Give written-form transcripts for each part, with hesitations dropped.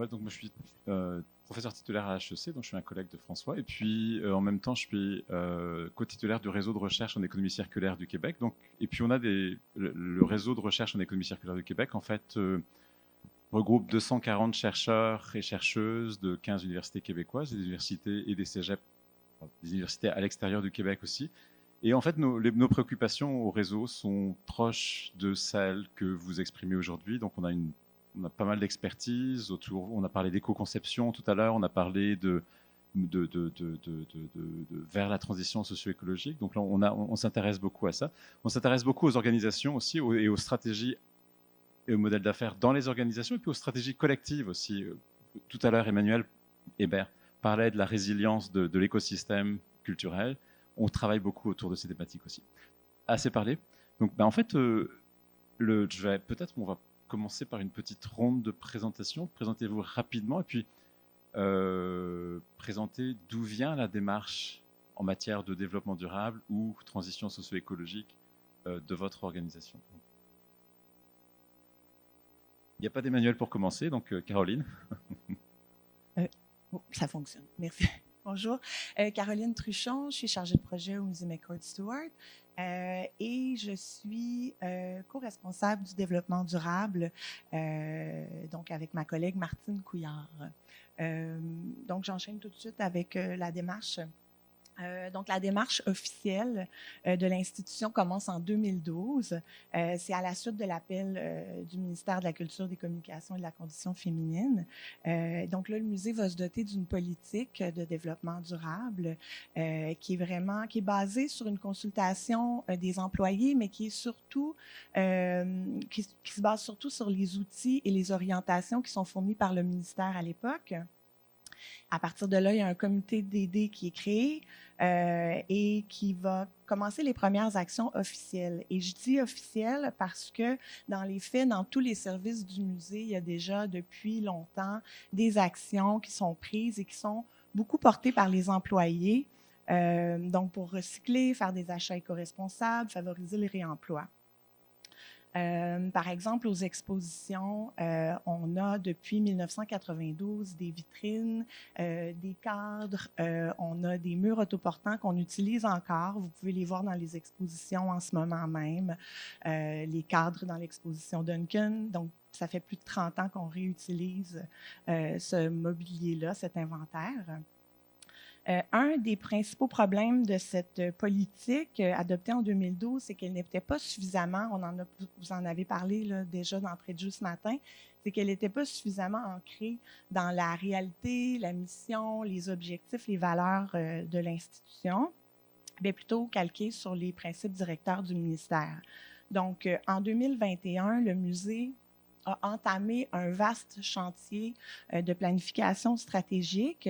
Ouais, donc moi je suis professeur titulaire à HEC, donc je suis un collègue de François. Et puis en même temps, je suis co-titulaire du réseau de recherche en économie circulaire du Québec. Donc, et puis on a le réseau de recherche en économie circulaire du Québec, en fait, regroupe 240 chercheurs et chercheuses de 15 universités québécoises, des universités et des cégeps, des universités à l'extérieur du Québec aussi. Et en fait, nos préoccupations au réseau sont proches de celles que vous exprimez aujourd'hui. Donc, on a pas mal d'expertise autour. On a parlé d'éco-conception tout à l'heure. On a parlé vers la transition socio-écologique. Donc là, on s'intéresse beaucoup à ça. On s'intéresse beaucoup aux organisations aussi et aux stratégies et aux modèles d'affaires dans les organisations et puis aux stratégies collectives aussi. Tout à l'heure, Emmanuel Hébert parlait de la résilience de l'écosystème culturel. On travaille beaucoup autour de ces thématiques aussi. Assez parlé. Donc, en fait, peut-être on va commencer par une petite ronde de présentation. Présentez-vous rapidement et puis présentez d'où vient la démarche en matière de développement durable ou transition socio-écologique de votre organisation. Il n'y a pas d'Emmanuel pour commencer, donc Caroline. Ça fonctionne. Merci. Bonjour. Caroline Truchon, je suis chargée de projet au Musée McCord-Stewart et je suis co-responsable du développement durable, donc avec ma collègue Martine Couillard. Donc, j'enchaîne tout de suite avec la démarche. Donc, la démarche officielle de l'institution commence en 2012. C'est à la suite de l'appel du ministère de la Culture, des Communications et de la Condition féminine. Donc là, le musée va se doter d'une politique de développement durable qui est basée sur une consultation des employés, mais qui se base surtout sur les outils et les orientations qui sont fournis par le ministère à l'époque. À partir de là, il y a un comité d'aides qui est créé et qui va commencer les premières actions officielles. Et je dis officielles parce que dans les faits, dans tous les services du musée, il y a déjà depuis longtemps des actions qui sont prises et qui sont beaucoup portées par les employés. Donc, pour recycler, faire des achats éco-responsables, favoriser le réemploi. Par exemple, aux expositions, on a depuis 1992 des vitrines, des cadres, on a des murs autoportants qu'on utilise encore. Vous pouvez les voir dans les expositions en ce moment même. Les cadres dans l'exposition Duncan. Donc, ça fait plus de 30 ans qu'on réutilise ce mobilier-là, cet inventaire. Un des principaux problèmes de cette politique adoptée en 2012, c'est qu'elle n'était pas suffisamment, vous en avez parlé là, déjà d'entrée de jeu ce matin, c'est qu'elle n'était pas suffisamment ancrée dans la réalité, la mission, les objectifs, les valeurs de l'institution, mais plutôt calquée sur les principes directeurs du ministère. Donc, en 2021, le musée a entamé un vaste chantier de planification stratégique.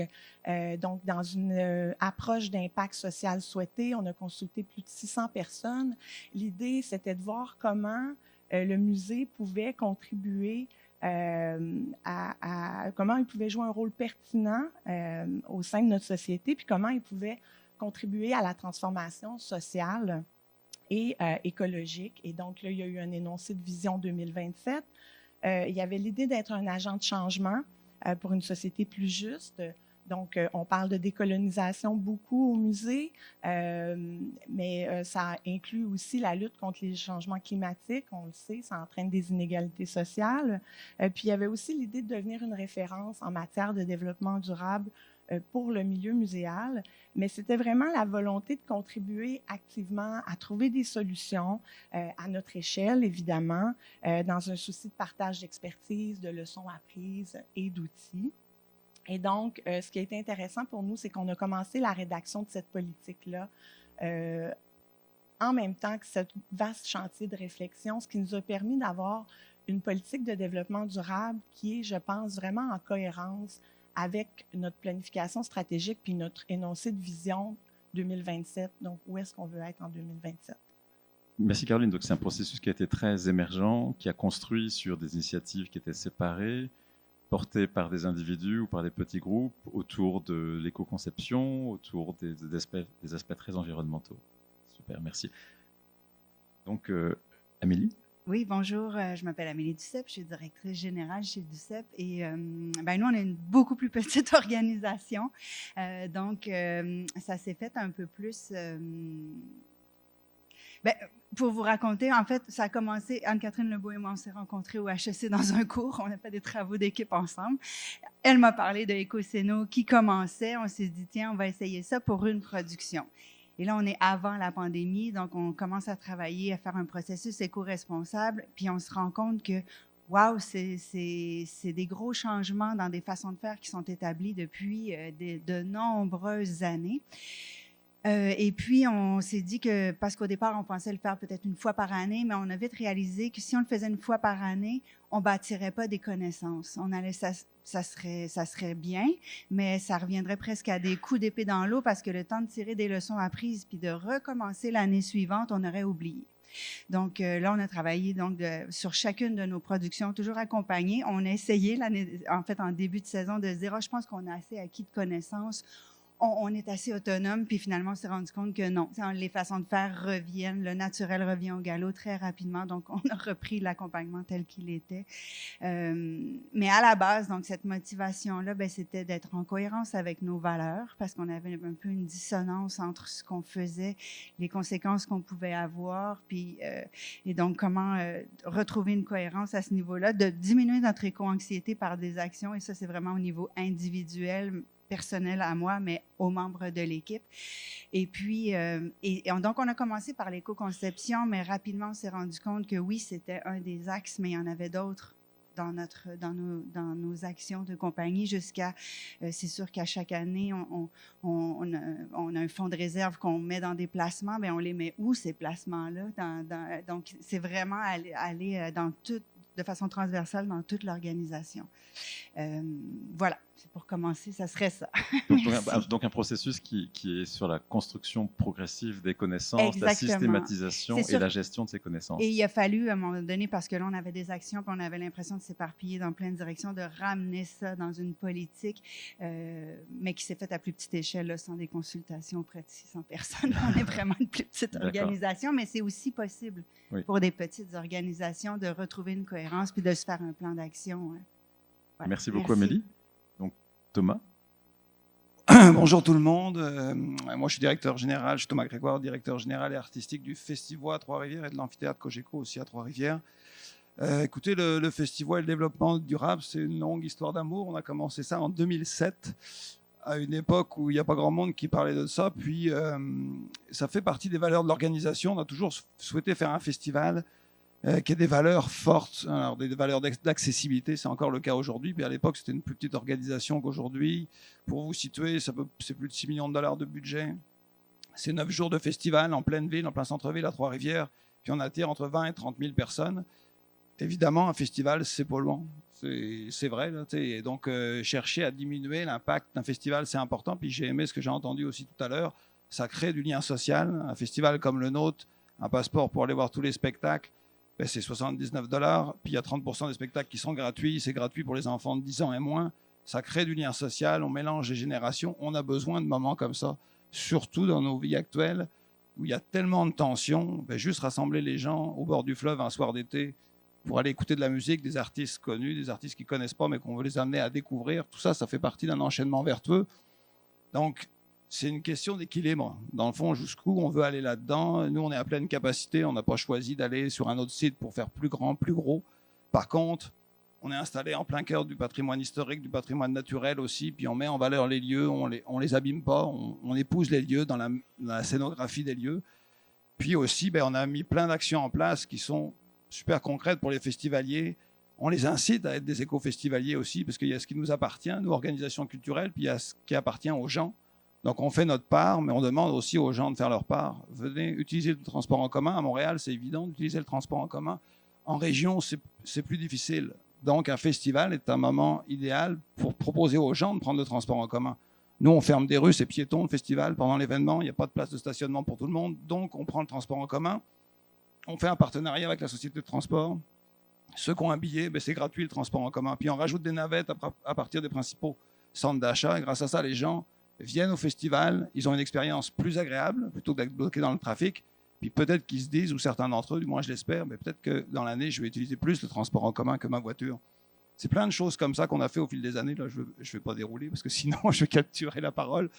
Donc, dans une approche d'impact social souhaité, on a consulté plus de 600 personnes. L'idée, c'était de voir comment le musée pouvait contribuer comment il pouvait jouer un rôle pertinent au sein de notre société, puis comment il pouvait contribuer à la transformation sociale et écologique. Et donc, là, il y a eu un énoncé de vision 2027. Il y avait l'idée d'être un agent de changement pour une société plus juste. Donc, on parle de décolonisation beaucoup au musée, mais ça inclut aussi la lutte contre les changements climatiques. On le sait, ça entraîne des inégalités sociales. Puis, il y avait aussi l'idée de devenir une référence en matière de développement durable pour le milieu muséal, mais c'était vraiment la volonté de contribuer activement à trouver des solutions à notre échelle, évidemment, dans un souci de partage d'expertise, de leçons apprises et d'outils. Et donc, ce qui a été intéressant pour nous, c'est qu'on a commencé la rédaction de cette politique-là en même temps que ce vaste chantier de réflexion, ce qui nous a permis d'avoir une politique de développement durable qui est, je pense, vraiment en cohérence avec notre planification stratégique puis notre énoncé de vision 2027. Donc, où est-ce qu'on veut être en 2027? Merci Caroline. Donc c'est un processus qui a été très émergent, qui a construit sur des initiatives qui étaient séparées, portées par des individus ou par des petits groupes autour de l'éco-conception, autour des aspects très environnementaux. Super, merci. Donc Amélie. Oui, bonjour, je m'appelle Amélie Duceppe, je suis directrice générale chez Duceppe et nous, on est une beaucoup plus petite organisation. Donc, ça s'est fait un peu plus. Ben, pour vous raconter, en fait, ça a commencé, Anne-Catherine Lebeau et moi, on s'est rencontrés au HEC dans un cours, on a fait des travaux d'équipe ensemble. Elle m'a parlé de Écocéno qui commençait, on s'est dit, tiens, on va essayer ça pour une production. Et là, on est avant la pandémie, donc on commence à travailler, à faire un processus éco-responsable, puis on se rend compte que, waouh, c'est des gros changements dans des façons de faire qui sont établis depuis de nombreuses années. Et puis, on s'est dit que, parce qu'au départ, on pensait le faire peut-être une fois par année, mais on a vite réalisé que si on le faisait une fois par année, on ne bâtirait pas des connaissances. Ça serait bien, mais ça reviendrait presque à des coups d'épée dans l'eau parce que le temps de tirer des leçons apprises puis de recommencer l'année suivante, on aurait oublié. Donc là, on a travaillé sur chacune de nos productions, toujours accompagnées. On a essayé, en fait, en début de saison, de se dire, je pense qu'on a assez acquis de connaissances. On est assez autonome, puis finalement, on s'est rendu compte que non, les façons de faire reviennent, le naturel revient au galop très rapidement, donc on a repris l'accompagnement tel qu'il était. Mais à la base, donc cette motivation-là, c'était d'être en cohérence avec nos valeurs, parce qu'on avait un peu une dissonance entre ce qu'on faisait, les conséquences qu'on pouvait avoir, puis et donc comment retrouver une cohérence à ce niveau-là, de diminuer notre éco-anxiété par des actions, et ça, c'est vraiment au niveau individuel, personnel à moi, mais aux membres de l'équipe. Et puis, donc, on a commencé par l'éco-conception, mais rapidement, on s'est rendu compte que oui, c'était un des axes, mais il y en avait d'autres dans nos actions de compagnie jusqu'à, c'est sûr qu'à chaque année, on a un fonds de réserve qu'on met dans des placements, mais on les met où, ces placements-là? Donc, c'est vraiment aller de façon transversale dans toute l'organisation. Voilà, pour commencer, ça serait ça. Donc un processus qui est sur la construction progressive des connaissances, Exactement. la systématisation et la gestion de ces connaissances. Et il a fallu, à un moment donné, parce que là, on avait des actions, puis on avait l'impression de s'éparpiller dans plein de directions, de ramener ça dans une politique, mais qui s'est faite à plus petite échelle, là, sans des consultations auprès de 600 personnes. On est vraiment une plus petite organisation, mais c'est aussi possible pour des petites organisations de retrouver une cohérence puis de se faire un plan d'action. Voilà. Merci beaucoup, Amélie. Donc, Thomas. Bonjour tout le monde. Moi, je suis directeur général, je suis Thomas Grégoire, directeur général et artistique du Festivois à Trois-Rivières et de l'amphithéâtre Cogeco aussi à Trois-Rivières. Écoutez, le Festivois et le développement durable, c'est une longue histoire d'amour. On a commencé ça en 2007, à une époque où il n'y a pas grand monde qui parlait de ça. Puis, ça fait partie des valeurs de l'organisation. On a toujours souhaité faire un festival qui a des valeurs fortes, alors des valeurs d'accessibilité, c'est encore le cas aujourd'hui, mais à l'époque c'était une plus petite organisation qu'aujourd'hui. Pour vous situer, c'est plus de 6 millions de dollars de budget. C'est 9 jours de festival en pleine ville, en plein centre-ville à Trois-Rivières, puis on attire entre 20 et 30 000 personnes. Évidemment, un festival, c'est polluant, c'est vrai. Là, et donc, chercher à diminuer l'impact d'un festival, c'est important. Puis j'ai aimé ce que j'ai entendu aussi tout à l'heure, ça crée du lien social. Un festival comme le nôtre, un passeport pour aller voir tous les spectacles, c'est 79 $, puis il y a 30% des spectacles qui sont gratuits, c'est gratuit pour les enfants de 10 ans et moins, ça crée du lien social, on mélange les générations, on a besoin de moments comme ça, surtout dans nos vies actuelles, où il y a tellement de tensions, juste rassembler les gens au bord du fleuve un soir d'été, pour aller écouter de la musique, des artistes connus, des artistes qu'ils ne connaissent pas, mais qu'on veut les amener à découvrir, tout ça, ça fait partie d'un enchaînement vertueux. Donc, c'est une question d'équilibre. Dans le fond, jusqu'où on veut aller là-dedans. Nous, on est à pleine capacité. On n'a pas choisi d'aller sur un autre site pour faire plus grand, plus gros. Par contre, on est installé en plein cœur du patrimoine historique, du patrimoine naturel aussi. Puis on met en valeur les lieux. On les abîme pas. On épouse les lieux dans la scénographie des lieux. Puis aussi, on a mis plein d'actions en place qui sont super concrètes pour les festivaliers. On les incite à être des éco-festivaliers aussi, parce qu'il y a ce qui nous appartient, nous, organisations culturelles, puis il y a ce qui appartient aux gens. Donc, on fait notre part, mais on demande aussi aux gens de faire leur part. Venez utiliser le transport en commun. À Montréal, c'est évident d'utiliser le transport en commun. En région, c'est plus difficile. Donc, un festival est un moment idéal pour proposer aux gens de prendre le transport en commun. Nous, on ferme des rues, c'est piéton, le festival. Pendant l'événement, il n'y a pas de place de stationnement pour tout le monde. Donc, on prend le transport en commun. On fait un partenariat avec la société de transport. Ceux qui ont un billet, c'est gratuit le transport en commun. Puis, on rajoute des navettes à partir des principaux centres d'achat. Et grâce à ça, les gens viennent au festival, ils ont une expérience plus agréable plutôt que d'être bloqués dans le trafic. Puis peut-être qu'ils se disent, ou certains d'entre eux, du moins je l'espère, mais peut-être que dans l'année, je vais utiliser plus le transport en commun que ma voiture. C'est plein de choses comme ça qu'on a fait au fil des années. Là, je ne vais pas dérouler parce que sinon, je vais capturer la parole.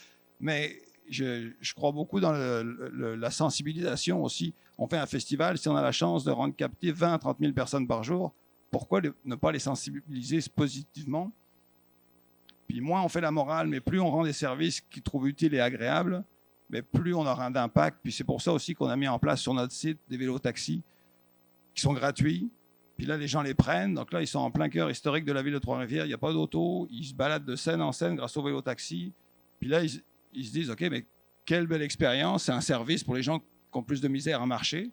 Mais je crois beaucoup dans la sensibilisation aussi. On fait un festival, si on a la chance de rendre captive 20 à 30 000 personnes par jour, pourquoi ne pas les sensibiliser positivement? Puis moins on fait la morale, mais plus on rend des services qu'ils trouvent utiles et agréables, mais plus on aura d'impact. Puis c'est pour ça aussi qu'on a mis en place sur notre site des vélos-taxis qui sont gratuits. Puis là, les gens les prennent. Donc là, ils sont en plein cœur historique de la ville de Trois-Rivières. Il n'y a pas d'auto. Ils se baladent de scène en scène grâce au vélo-taxi. Puis là, ils se disent, OK, mais quelle belle expérience. C'est un service pour les gens qui ont plus de misère à marcher.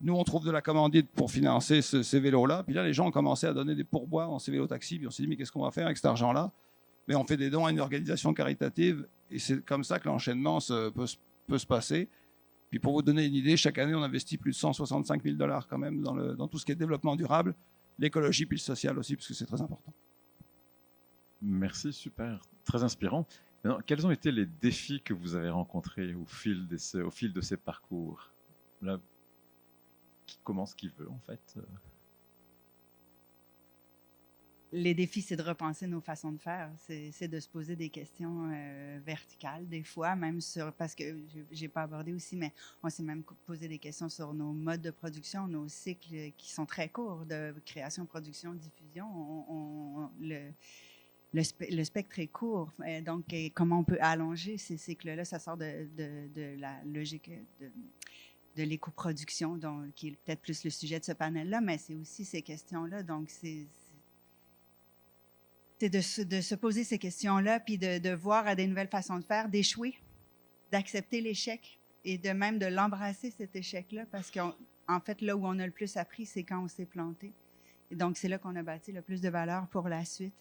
Nous, on trouve de la commandite pour financer ces vélos-là. Puis là, les gens ont commencé à donner des pourboires dans ces vélos-taxis. Puis on s'est dit, mais qu'est-ce qu'on va faire avec cet argent-là? Mais on fait des dons à une organisation caritative. Et c'est comme ça que l'enchaînement peut se passer. Puis pour vous donner une idée, chaque année, on investit plus de 165 000 $ quand même dans tout ce qui est développement durable, l'écologie puis le social aussi, parce que c'est très important. Merci, super. Très inspirant. Maintenant, quels ont été les défis que vous avez rencontrés au fil de ces parcours? Là, qui commence qui veut, en fait? Les défis, c'est de repenser nos façons de faire. C'est de se poser des questions verticales, des fois, même parce que je n'ai pas abordé aussi, mais on s'est même posé des questions sur nos modes de production, nos cycles qui sont très courts de création, production, diffusion. Le spectre est court. Donc, comment on peut allonger ces cycles-là? Ça sort de la logique de l'éco-production, qui est peut-être plus le sujet de ce panel-là, mais c'est aussi ces questions-là. Donc, c'est de se poser ces questions-là, puis de voir à des nouvelles façons de faire, d'échouer, d'accepter l'échec et de l'embrasser, cet échec-là, parce qu'en fait, là où on a le plus appris, c'est quand on s'est planté. Et donc, c'est là qu'on a bâti le plus de valeur pour la suite.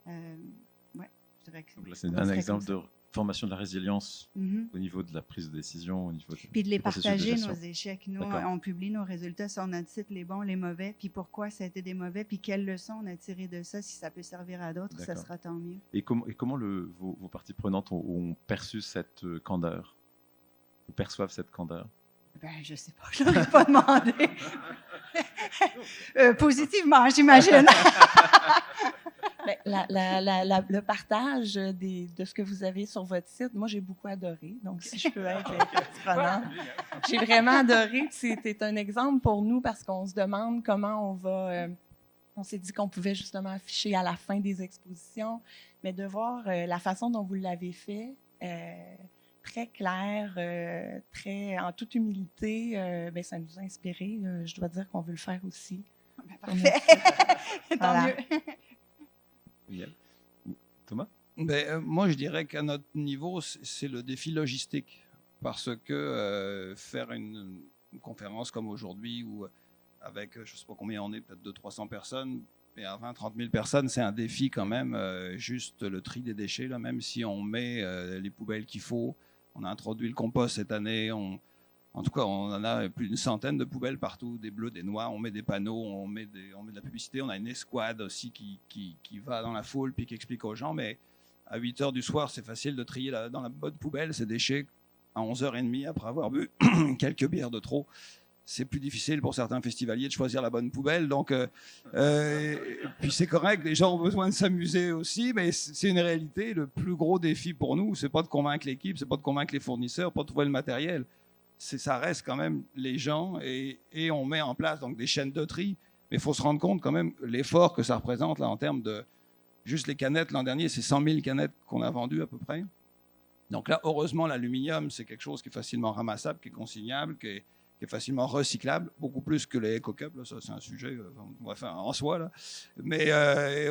Ouais, je dirais que donc là, c'est un exemple de formation de la résilience au niveau de la prise de décision, au niveau puis de les partager, nos échecs. Nous, on publie nos résultats sur notre site, les bons, les mauvais, puis pourquoi ça a été des mauvais, puis quelles leçons on a tirées de ça. Si ça peut servir à d'autres, ça sera tant mieux. Et comment vos parties prenantes ont perçu cette candeur, ou perçoivent cette candeur? Ben, je ne sais pas, je ne leur ai pas demandé. Positivement, j'imagine. Ben, le partage de ce que vous avez sur votre site, moi, j'ai beaucoup adoré. Donc, si je peux être prenante, j'ai vraiment adoré. C'était un exemple pour nous parce qu'on se demande comment on va... on s'est dit qu'on pouvait justement afficher à la fin des expositions, mais de voir la façon dont vous l'avez fait, très clair, très en toute humilité, ben, ça nous a inspiré. Je dois dire qu'on veut le faire aussi. Ben, parfait. Tant mieux. Thomas? Moi, je dirais qu'à notre niveau, c'est le défi logistique. Parce que faire une conférence comme aujourd'hui, ou avec, je ne sais pas combien on est, peut-être 200-300 personnes, mais à 20-30 000 personnes, c'est un défi quand même. Juste le tri des déchets, là, même si on met les poubelles qu'il faut. On a introduit le compost cette année. En tout cas, on en a plus d'une centaine de poubelles partout, des bleus, des noirs. On met des panneaux, on met de la publicité. On a une escouade aussi qui va dans la foule puis qui explique aux gens. Mais à 8 h du soir, c'est facile de trier dans la bonne poubelle ces déchets à 11 h 30 après avoir bu quelques bières de trop. C'est plus difficile pour certains festivaliers de choisir la bonne poubelle. Donc, puis c'est correct, les gens ont besoin de s'amuser aussi, mais c'est une réalité. Le plus gros défi pour nous, c'est pas de convaincre l'équipe, c'est pas de convaincre les fournisseurs, pas de trouver le matériel. Ça reste quand même les gens et on met en place donc des chaînes de tri. Mais il faut se rendre compte quand même l'effort que ça représente là en termes de juste les canettes. L'an dernier, c'est 100 000 canettes qu'on a vendues à peu près. Donc là, heureusement, l'aluminium, c'est quelque chose qui est facilement ramassable, qui est consignable, qui est facilement recyclable, beaucoup plus que les éco-cups. Ça, c'est un sujet en soi. Là. Mais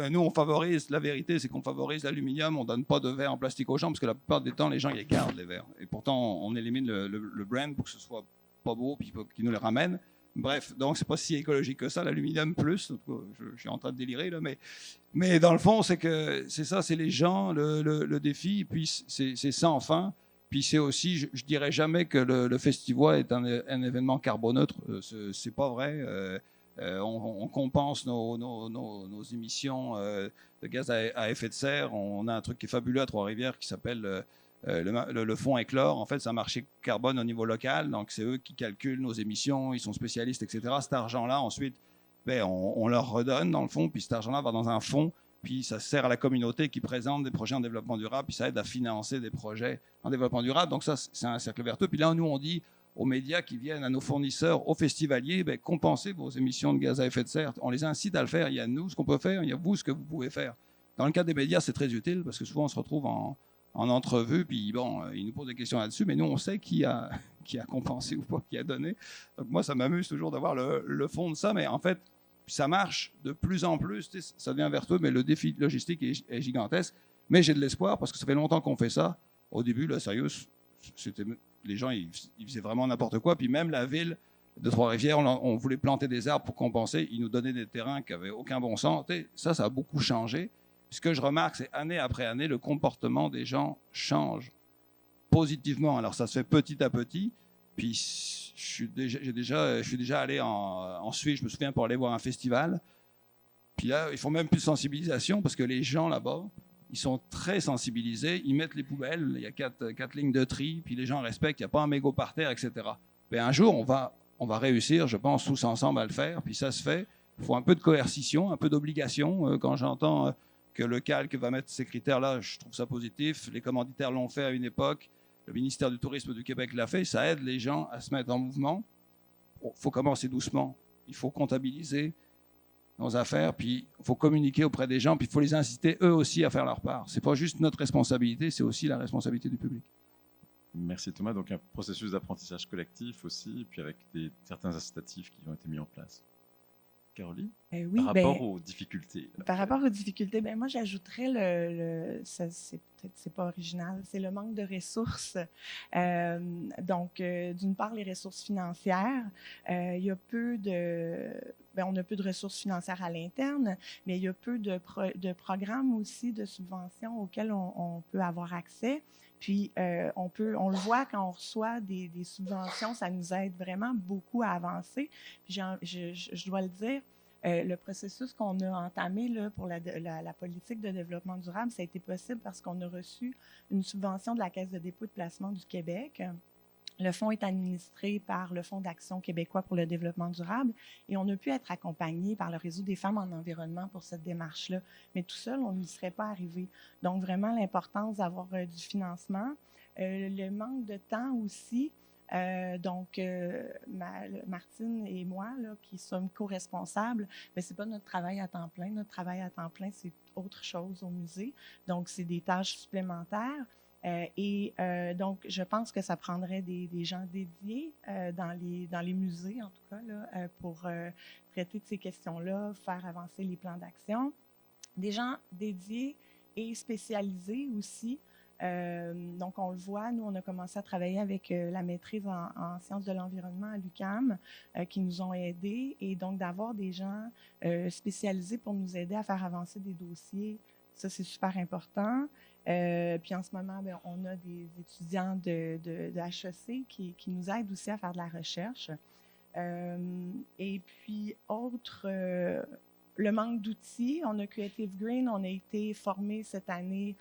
nous, on favorise, la vérité, c'est qu'on favorise l'aluminium. On ne donne pas de verre en plastique aux gens, parce que la plupart du temps, les gens, ils gardent les verres. Et pourtant, on élimine le brand pour que ce soit pas beau, puis qu'ils nous le ramènent. Bref, donc c'est pas si écologique que ça, l'aluminium plus. Je suis en train de délirer, là, mais dans le fond, c'est ça, c'est les gens, le défi, puis c'est sans fin. Puis c'est aussi, je dirais jamais que le Festivois est un événement carboneutre. C'est pas vrai. On compense nos émissions de gaz à effet de serre. On a un truc qui est fabuleux à Trois-Rivières qui s'appelle le fonds Éclore, en fait, c'est un marché carbone au niveau local. Donc, c'est eux qui calculent nos émissions. Ils sont spécialistes, etc. Cet argent-là, ensuite, on leur redonne dans le fond. Puis cet argent-là va dans un fonds. Puis ça sert à la communauté qui présente des projets en développement durable. Puis ça aide à financer des projets en développement durable. Donc, ça, c'est un cercle vertueux. Puis là, nous, on dit aux médias qui viennent, à nos fournisseurs, aux festivaliers, compensez vos émissions de gaz à effet de serre. On les incite à le faire. Il y a nous, ce qu'on peut faire. Il y a vous, ce que vous pouvez faire. Dans le cas des médias, c'est très utile parce que souvent, on se retrouve en entrevue, puis bon, ils nous posent des questions là-dessus, mais nous, on sait qui a compensé ou pas, qui a donné. Donc moi, ça m'amuse toujours d'avoir le fond de ça, mais en fait, ça marche de plus en plus, ça devient vertueux, mais le défi logistique est gigantesque. Mais j'ai de l'espoir parce que ça fait longtemps qu'on fait ça. Au début, là, sérieux, les gens, ils faisaient vraiment n'importe quoi, puis même la ville de Trois-Rivières, on voulait planter des arbres pour compenser, ils nous donnaient des terrains qui n'avaient aucun bon sens. Ça a beaucoup changé. Ce que je remarque, c'est année après année, le comportement des gens change positivement. Alors, ça se fait petit à petit. Puis, je suis déjà allé en Suisse, je me souviens, pour aller voir un festival. Puis là, ils font même plus de sensibilisation parce que les gens là-bas, ils sont très sensibilisés. Ils mettent les poubelles, il y a quatre lignes de tri, puis les gens respectent, il n'y a pas un mégot par terre, etc. Mais un jour, on va réussir, je pense, tous ensemble à le faire. Puis ça se fait. Il faut un peu de coercition, un peu d'obligation. Quand j'entends que le calque va mettre ces critères-là, je trouve ça positif. Les commanditaires l'ont fait à une époque. Le ministère du Tourisme du Québec l'a fait. Ça aide les gens à se mettre en mouvement. Il faut commencer doucement. Il faut comptabiliser nos affaires, puis il faut communiquer auprès des gens, puis il faut les inciter eux aussi à faire leur part. Ce n'est pas juste notre responsabilité, c'est aussi la responsabilité du public. Merci Thomas. Donc un processus d'apprentissage collectif aussi, puis avec certains incitatifs qui ont été mis en place. Caroline, oui, par rapport aux difficultés. Par rapport aux difficultés, moi j'ajouterais c'est pas original, c'est le manque de ressources. Donc, d'une part, les ressources financières. Il y a peu on a peu de ressources financières à l'interne, mais il y a peu de programmes aussi, de subventions auxquels on peut avoir accès. Puis, on le voit quand on reçoit des subventions, ça nous aide vraiment beaucoup à avancer. Puis, je dois le dire, le processus qu'on a entamé là, pour la politique de développement durable, ça a été possible parce qu'on a reçu une subvention de la Caisse de dépôt et de placement du Québec. Le fonds est administré par le Fonds d'action québécois pour le développement durable et on a pu être accompagné par le Réseau des femmes en environnement pour cette démarche-là. Mais tout seul, on n'y serait pas arrivé. Donc, vraiment, l'importance d'avoir du financement. Le manque de temps aussi. Martine et moi, là, qui sommes co-responsables, ce n'est pas notre travail à temps plein. Notre travail à temps plein, c'est autre chose au musée. Donc, c'est des tâches supplémentaires. Donc, je pense que ça prendrait des gens dédiés dans les musées, en tout cas, là, pour traiter de ces questions-là, faire avancer les plans d'action. Des gens dédiés et spécialisés aussi. Donc, on le voit, nous, on a commencé à travailler avec la maîtrise en sciences de l'environnement à l'UQAM qui nous ont aidés. Et donc, d'avoir des gens spécialisés pour nous aider à faire avancer des dossiers, ça, c'est super important. Puis en ce moment, on a des étudiants de HEC qui nous aident aussi à faire de la recherche. Et puis, le manque d'outils. On a Creative Green, on a été formés cette année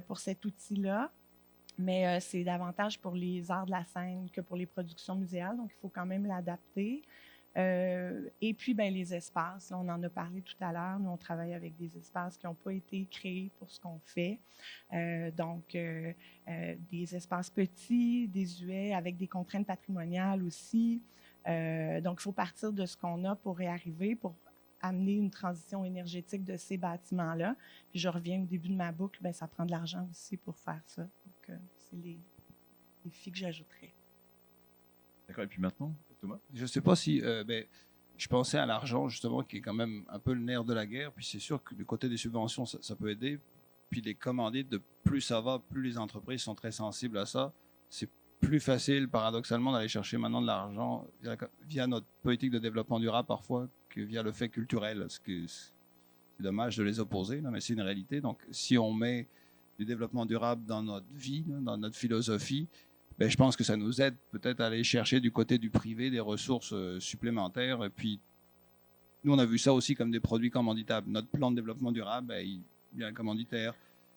pour cet outil-là, mais c'est davantage pour les arts de la scène que pour les productions muséales, donc il faut quand même l'adapter. Et puis, les espaces, on en a parlé tout à l'heure, nous on travaille avec des espaces qui n'ont pas été créés pour ce qu'on fait, des espaces petits, désuets, avec des contraintes patrimoniales aussi. Donc, il faut partir de ce qu'on a pour y arriver, pour amener une transition énergétique de ces bâtiments-là. Puis je reviens au début de ma boucle, ça prend de l'argent aussi pour faire ça. Donc, c'est les défis que j'ajouterais. D'accord, et puis maintenant, Thomas? Je ne sais pas si... je pensais à l'argent, justement, qui est quand même un peu le nerf de la guerre. Puis c'est sûr que du côté des subventions, ça peut aider. Puis les commandites, de plus ça va, plus les entreprises sont très sensibles à ça. C'est plus facile, paradoxalement, d'aller chercher maintenant de l'argent via notre politique de développement durable parfois que via le fait culturel. C'est dommage de les opposer, là, mais c'est une réalité. Donc, si on met du développement durable dans notre vie, dans notre philosophie, je pense que ça nous aide peut-être à aller chercher du côté du privé des ressources supplémentaires. Et puis, nous, on a vu ça aussi comme des produits commanditables. Notre plan de développement durable, il y a un commanditaire.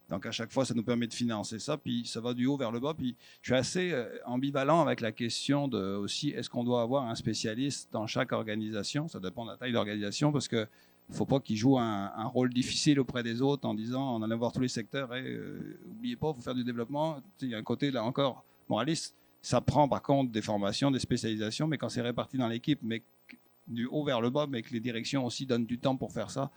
Donc, à chaque fois, ça nous permet de financer ça, puis ça va du haut vers le bas. Puis, je suis assez ambivalent avec la question de aussi, est-ce qu'on doit avoir un spécialiste dans chaque organisation? Ça dépend de la taille de l'organisation, parce que il ne faut pas qu'il joue un rôle difficile auprès des autres en disant, en allant voir tous les secteurs, n'oubliez pas, il faut faire du développement. Il y a un côté, là encore, moraliste. Ça prend, par contre, des formations, des spécialisations, mais quand c'est réparti dans l'équipe, mais du haut vers le bas, mais que les directions aussi donnent du temps pour faire ça,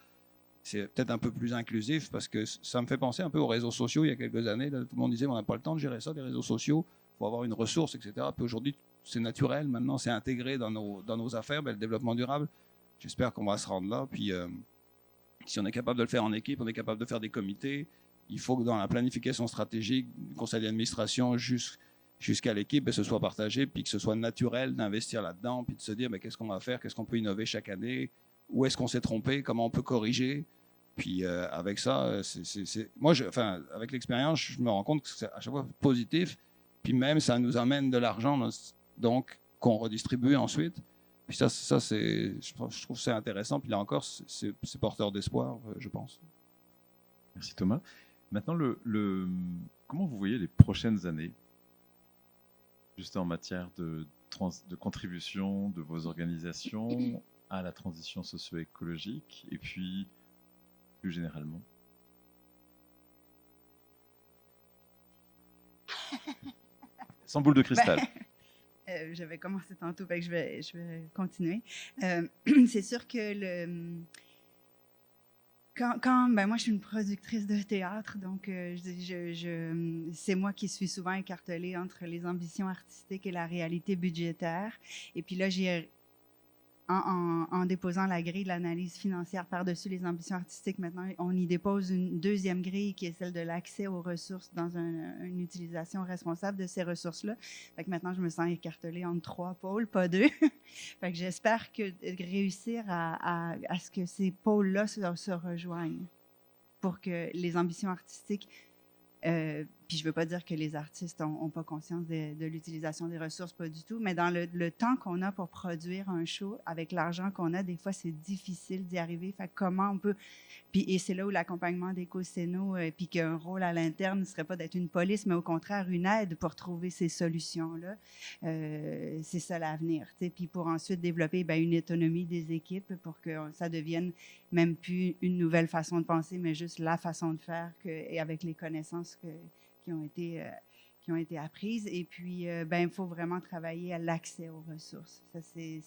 c'est peut-être un peu plus inclusif, parce que ça me fait penser un peu aux réseaux sociaux il y a quelques années. Là, tout le monde disait on n'a pas le temps de gérer ça, les réseaux sociaux, il faut avoir une ressource, etc. Puis aujourd'hui, c'est naturel, maintenant c'est intégré dans nos affaires, le développement durable. J'espère qu'on va se rendre là. Puis si on est capable de le faire en équipe, on est capable de faire des comités. Il faut que dans la planification stratégique, du conseil d'administration jusqu'à l'équipe, ce soit partagé, puis que ce soit naturel d'investir là-dedans, puis de se dire qu'est-ce qu'on va faire, qu'est-ce qu'on peut innover chaque année, où est-ce qu'on s'est trompé, comment on peut corriger. Puis avec ça, moi, avec l'expérience, je me rends compte que c'est à chaque fois positif. Puis même, ça nous amène de l'argent, donc qu'on redistribue ensuite. Puis ça je trouve que c'est intéressant. Puis là encore, c'est porteur d'espoir, je pense. Merci Thomas. Maintenant, comment vous voyez les prochaines années, juste en matière de contribution de vos organisations à la transition socio-écologique, et puis plus généralement? Sans boule de cristal. J'avais commencé tantôt, fait que je vais continuer. C'est sûr que moi, je suis une productrice de théâtre, donc c'est moi qui suis souvent écartelée entre les ambitions artistiques et la réalité budgétaire. Et puis là, en déposant la grille de l'analyse financière par-dessus les ambitions artistiques, maintenant, on y dépose une deuxième grille qui est celle de l'accès aux ressources dans une utilisation responsable de ces ressources-là. Fait que maintenant, je me sens écartelée entre 3 pôles, pas 2. Fait que j'espère réussir à ce que ces pôles-là se rejoignent pour que les ambitions artistiques puis je ne veux pas dire que les artistes n'ont pas conscience de l'utilisation des ressources, pas du tout, mais dans le temps qu'on a pour produire un show, avec l'argent qu'on a, des fois, c'est difficile d'y arriver. Fait comment on peut... Et c'est là où l'accompagnement d'Écocéno, puis qu'un rôle à l'interne ne serait pas d'être une police, mais au contraire, une aide pour trouver ces solutions-là. C'est ça l'avenir. Puis pour ensuite développer une autonomie des équipes pour que ça devienne même plus une nouvelle façon de penser, mais juste la façon de faire et avec les connaissances qui ont été apprises. Et puis, il faut vraiment travailler à l'accès aux ressources. Ça, c'est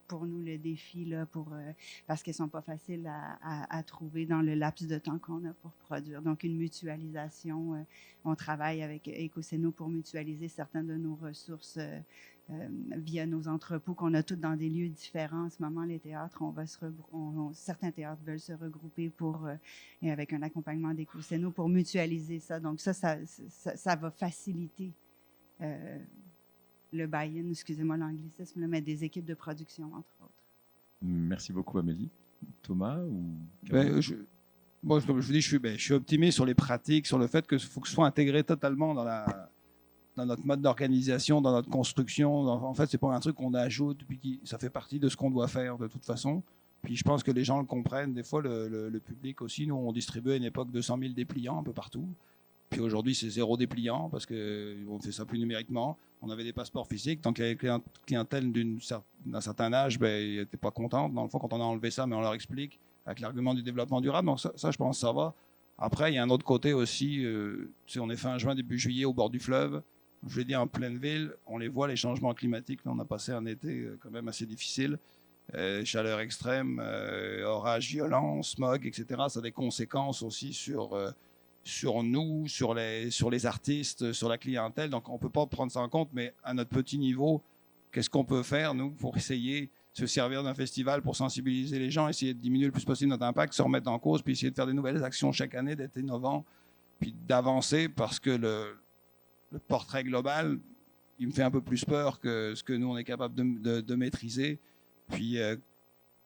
pour nous le défi, là, parce qu'elles ne sont pas faciles à trouver dans le laps de temps qu'on a pour produire. Donc, une mutualisation. On travaille avec Écocéno pour mutualiser certaines de nos ressources via nos entrepôts qu'on a tous dans des lieux différents. En ce moment, les théâtres, certains théâtres veulent se regrouper et avec un accompagnement d'Écocéno pour mutualiser ça. Donc ça va faciliter le buy-in, excusez-moi l'anglicisme, mais des équipes de production, entre autres. Merci beaucoup, Amélie. Thomas Moi, comme je vous dis, je suis optimiste sur les pratiques, sur le fait qu'il faut que ce soit intégré totalement dans notre mode d'organisation, dans notre construction. En fait, c'est pas un truc qu'on ajoute, puis ça fait partie de ce qu'on doit faire de toute façon. Puis je pense que les gens le comprennent. Des fois, le public aussi, nous, on distribuait à une époque 200 000 dépliants un peu partout. Puis aujourd'hui, c'est 0 dépliant parce qu'on fait ça plus numériquement. On avait des passeports physiques. Donc, la clientèle d'un certain âge, elle n'était pas contente. Dans le fond, quand on a enlevé ça, mais on leur explique avec l'argument du développement durable. Donc ça, je pense que ça va. Après, il y a un autre côté aussi. On est fin juin, début juillet au bord du fleuve. Je l'ai dit, en pleine ville, on les voit, les changements climatiques. Là, on a passé un été quand même assez difficile. Chaleur extrême, orage violent, smog, etc. Ça a des conséquences aussi sur nous, sur les artistes, sur la clientèle. Donc, on ne peut pas prendre ça en compte, mais à notre petit niveau, qu'est-ce qu'on peut faire, nous, pour essayer de se servir d'un festival pour sensibiliser les gens, essayer de diminuer le plus possible notre impact, se remettre en cause, puis essayer de faire des nouvelles actions chaque année, d'être innovant, puis d'avancer, parce que le portrait global, il me fait un peu plus peur que ce que nous, on est capable de maîtriser. Puis,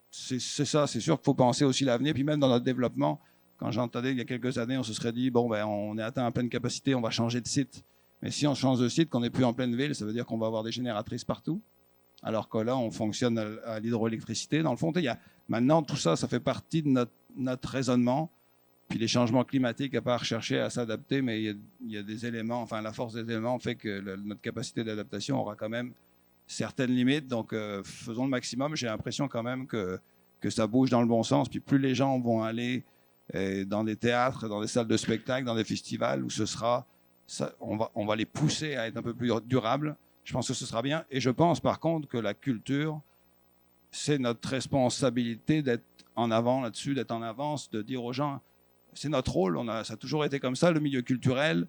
c'est ça, c'est sûr qu'il faut penser aussi l'avenir. Puis même dans notre développement, quand j'entendais il y a quelques années, on se serait dit, on est atteint à pleine capacité, on va changer de site. Mais si on change de site, qu'on n'est plus en pleine ville, ça veut dire qu'on va avoir des génératrices partout. Alors que là, on fonctionne à l'hydroélectricité. Dans le fond, maintenant, tout ça, ça fait partie de notre raisonnement. Puis les changements climatiques, à part chercher à s'adapter, mais il y a des éléments, enfin la force des éléments fait que notre capacité d'adaptation aura quand même certaines limites. Donc faisons le maximum. J'ai l'impression quand même que ça bouge dans le bon sens. Puis plus les gens vont aller dans des théâtres, dans des salles de spectacle, dans des festivals où ce sera, on va les pousser à être un peu plus durables. Je pense que ce sera bien. Et je pense par contre que la culture, c'est notre responsabilité d'être en avant là-dessus, d'être en avance, de dire aux gens, c'est notre rôle, ça a toujours été comme ça, le milieu culturel,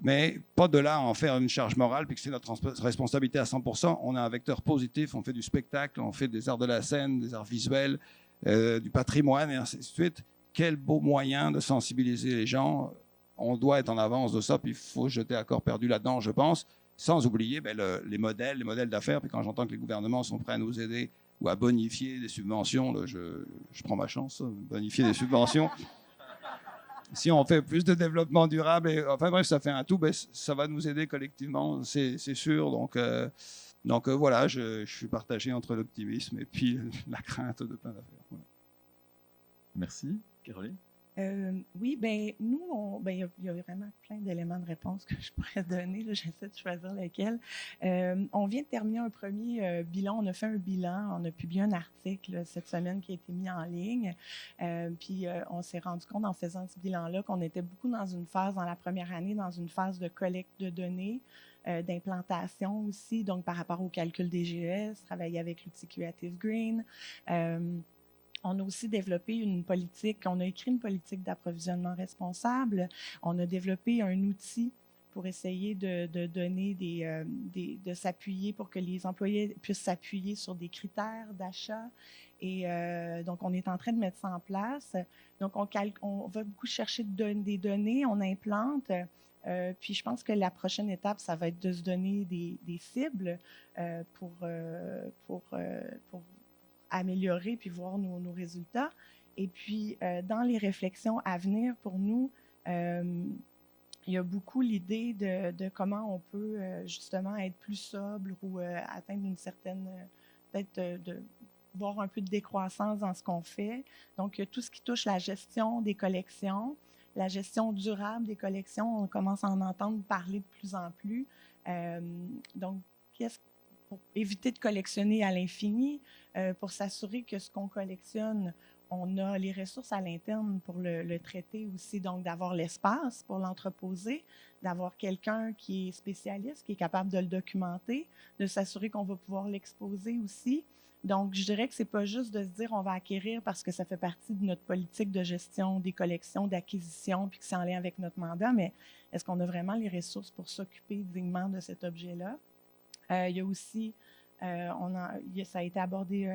mais pas de là à en faire une charge morale, puis que c'est notre responsabilité à 100%. On a un vecteur positif, on fait du spectacle, on fait des arts de la scène, des arts visuels, du patrimoine, et ainsi de suite. Quel beau moyen de sensibiliser les gens. On doit être en avance de ça, puis il faut jeter à corps perdu là-dedans, je pense, sans oublier les modèles d'affaires. Puis quand j'entends que les gouvernements sont prêts à nous aider ou à bonifier des subventions, là, je prends ma chance, bonifier des subventions. Si on fait plus de développement durable, enfin bref, ça fait un tout, ben, ça va nous aider collectivement, c'est sûr. Donc voilà, je suis partagé entre l'optimisme et puis la crainte de plein d'affaires. Voilà. Merci. Caroline? Oui, ben nous, il y a vraiment plein d'éléments de réponse que je pourrais donner. Là, j'essaie de choisir lequel. On vient de terminer un premier bilan. On a fait un bilan. On a publié un article cette semaine qui a été mis en ligne. Puis on s'est rendu compte en faisant ce bilan-là qu'on était beaucoup dans une phase, dans la première année, dans une phase de collecte de données, d'implantation aussi, donc par rapport au calcul des GES, travailler avec l'outil Creative Green. On a aussi développé une politique, on a écrit une politique d'approvisionnement responsable. On a développé un outil pour essayer de donner de s'appuyer pour que les employés puissent s'appuyer sur des critères d'achat. Et donc, on est en train de mettre ça en place. Donc, on va beaucoup chercher des données, on implante. Puis, je pense que la prochaine étape, ça va être de se donner des cibles pour améliorer puis voir nos résultats. Et puis, dans les réflexions à venir pour nous, il y a beaucoup l'idée de comment on peut justement être plus sobre ou atteindre une certaine, peut-être de voir un peu de décroissance dans ce qu'on fait. Donc, tout ce qui touche la gestion des collections, la gestion durable des collections, on commence à en entendre parler de plus en plus. Donc, pour éviter de collectionner à l'infini, pour s'assurer que ce qu'on collectionne, on a les ressources à l'interne pour le traiter aussi, donc d'avoir l'espace pour l'entreposer, d'avoir quelqu'un qui est spécialiste, qui est capable de le documenter, de s'assurer qu'on va pouvoir l'exposer aussi. Donc, je dirais que ce n'est pas juste de se dire on va acquérir parce que ça fait partie de notre politique de gestion des collections, d'acquisition, puis que c'est en lien avec notre mandat, mais est-ce qu'on a vraiment les ressources pour s'occuper dignement de cet objet-là? Il y a aussi, ça a été abordé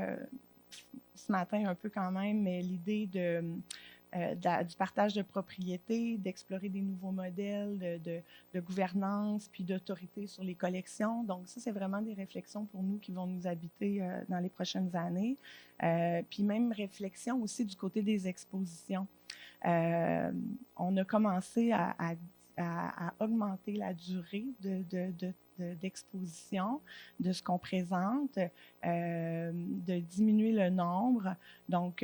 ce matin un peu quand même, mais l'idée du partage de propriété, d'explorer des nouveaux modèles de gouvernance puis d'autorité sur les collections. Donc ça, c'est vraiment des réflexions pour nous qui vont nous habiter dans les prochaines années. Puis même réflexion aussi du côté des expositions. On a commencé à augmenter la durée d'exposition de ce qu'on présente, de diminuer le nombre. Donc,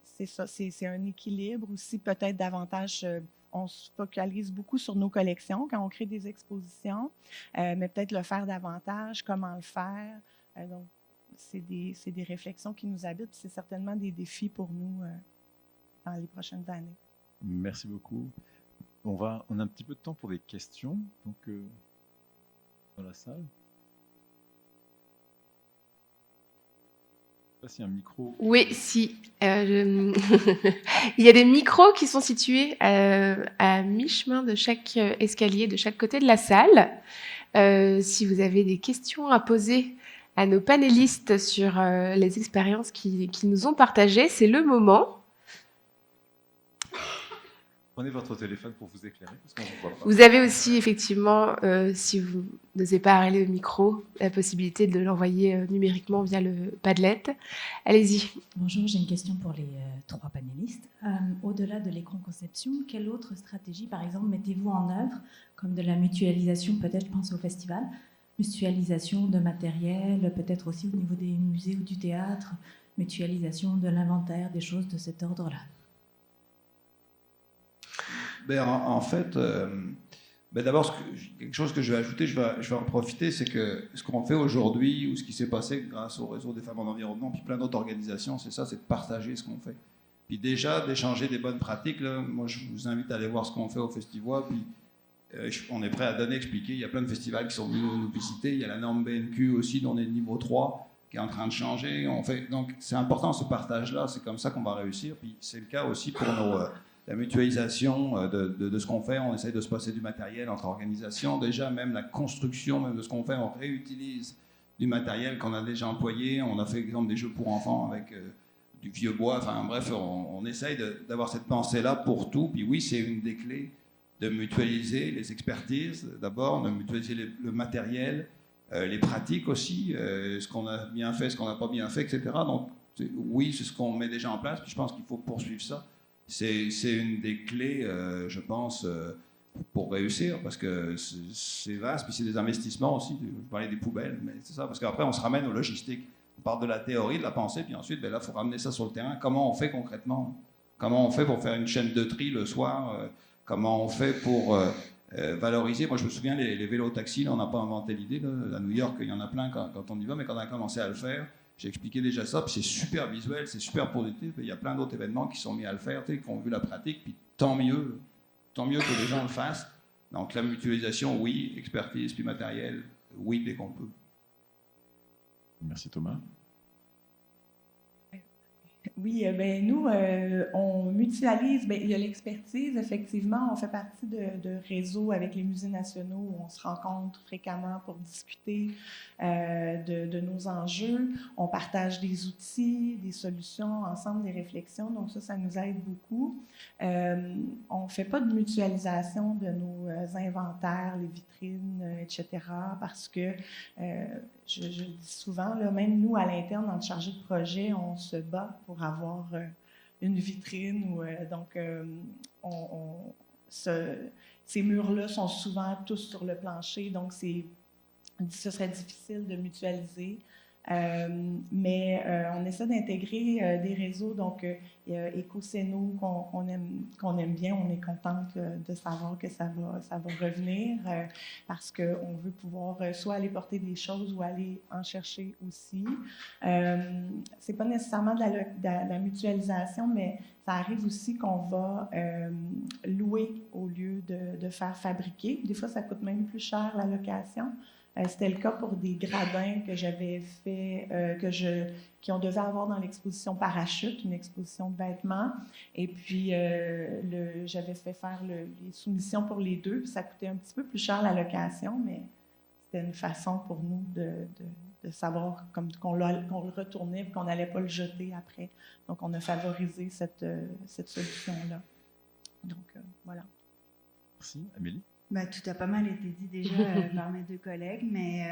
c'est ça, c'est un équilibre aussi, peut-être davantage. On se focalise beaucoup sur nos collections quand on crée des expositions, mais peut-être le faire davantage, comment le faire. Donc, c'est des réflexions qui nous habitent, c'est certainement des défis pour nous dans les prochaines années. Merci beaucoup. On a un petit peu de temps pour des questions, donc dans la salle. Je ne sais pas s'il y a un micro. Oui, si. Il y a des micros qui sont situés à mi-chemin de chaque escalier, de chaque côté de la salle. Si vous avez des questions à poser à nos panélistes sur les expériences qui nous ont partagées, c'est le moment. Prenez votre téléphone pour vous éclairer, parce qu'on vous voit pas. Vous avez aussi, effectivement, si vous n'osez pas arrêter le micro, la possibilité de l'envoyer numériquement via le Padlet. Allez-y. Bonjour, j'ai une question pour les trois panélistes. Au-delà de l'écran-conception, quelle autre stratégie, par exemple, mettez-vous en œuvre, comme de la mutualisation, peut-être, je pense au festival, mutualisation de matériel, peut-être aussi au niveau des musées ou du théâtre, mutualisation de l'inventaire, des choses de cet ordre-là? En fait, d'abord, quelque chose que je vais ajouter, je vais en profiter, c'est que ce qu'on fait aujourd'hui, ou ce qui s'est passé grâce au réseau des femmes en environnement, puis plein d'autres organisations, c'est ça, c'est de partager ce qu'on fait. Puis déjà, d'échanger des bonnes pratiques. Là, moi, je vous invite à aller voir ce qu'on fait au Festivois, puis on est prêt à donner, expliquer. Il y a plein de festivals qui sont venus nous visiter. Il y a la norme BNQ aussi, dont on est niveau 3, qui est en train de changer. Donc, c'est important ce partage-là. C'est comme ça qu'on va réussir. Puis c'est le cas aussi pour la mutualisation de ce qu'on fait. On essaye de se passer du matériel entre organisations. Déjà, même la construction même de ce qu'on fait, on réutilise du matériel qu'on a déjà employé. On a fait, exemple, des jeux pour enfants avec du vieux bois. Enfin, bref, on essaye d'avoir cette pensée-là pour tout. Puis oui, c'est une des clés de mutualiser les expertises, d'abord, de mutualiser le matériel, les pratiques aussi, ce qu'on a bien fait, ce qu'on n'a pas bien fait, etc. Donc, oui, c'est ce qu'on met déjà en place, puis je pense qu'il faut poursuivre ça. C'est une des clés, je pense, pour réussir, parce que c'est vaste, puis c'est des investissements aussi. Je parlais des poubelles, mais c'est ça, parce qu'après, on se ramène aux logistiques. On part de la théorie, de la pensée, puis ensuite, là, il faut ramener ça sur le terrain. Comment on fait concrètement? Comment on fait pour faire une chaîne de tri le soir? Comment on fait pour valoriser? Moi, je me souviens, les vélos-taxis, on n'a pas inventé l'idée. À New York, il y en a plein quand on y va, mais quand on a commencé à le faire, j'ai expliqué déjà ça, puis c'est super visuel, c'est super positif. Il y a plein d'autres événements qui sont mis à le faire, qui ont vu la pratique, puis tant mieux que les gens le fassent. Donc la mutualisation, oui, expertise, puis matériel, oui, dès qu'on peut. Merci Thomas. Oui, nous, on mutualise. Il y a l'expertise, effectivement. On fait partie de réseaux avec les musées nationaux où on se rencontre fréquemment pour discuter de nos enjeux. On partage des outils, des solutions ensemble, des réflexions. Donc ça nous aide beaucoup. On ne fait pas de mutualisation de nos inventaires, les vitrines, etc. parce que je dis souvent, là, même nous, à l'interne, dans le chargé de projet, on se bat pour avoir une vitrine. Ces murs-là sont souvent tous sur le plancher, donc ce serait difficile de mutualiser. Mais on essaie d'intégrer des réseaux, donc Ecoceno qu'on aime bien, on est contente de savoir que ça va revenir parce qu'on veut pouvoir soit aller porter des choses ou aller en chercher aussi. C'est pas nécessairement de la mutualisation, mais ça arrive aussi qu'on va louer au lieu de faire fabriquer. Des fois, ça coûte même plus cher la location. C'était le cas pour des gradins que j'avais fait, qu'on devait avoir dans l'exposition Parachute, une exposition de vêtements. Et puis, j'avais fait faire les soumissions pour les deux, puis ça coûtait un petit peu plus cher la location, mais c'était une façon pour nous de savoir qu'on le retournait et qu'on n'allait pas le jeter après. Donc, on a favorisé cette solution-là. Donc, voilà. Merci. Amélie? Tout a pas mal été dit déjà par mes deux collègues, mais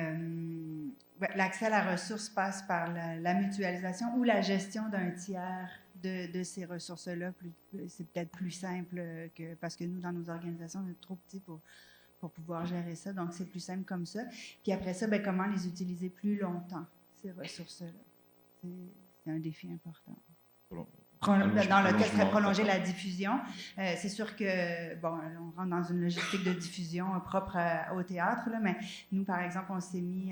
l'accès à la ressource passe par la mutualisation ou la gestion d'un tiers de ces ressources-là. C'est peut-être plus simple parce que nous, dans nos organisations, on est trop petits pour pouvoir gérer ça, donc c'est plus simple comme ça. Puis après ça, comment les utiliser plus longtemps, ces ressources-là? C'est un défi important. Dans lequel serait prolonger la diffusion. C'est sûr que, on rentre dans une logistique de diffusion propre au théâtre, là, mais nous, par exemple, on s'est mis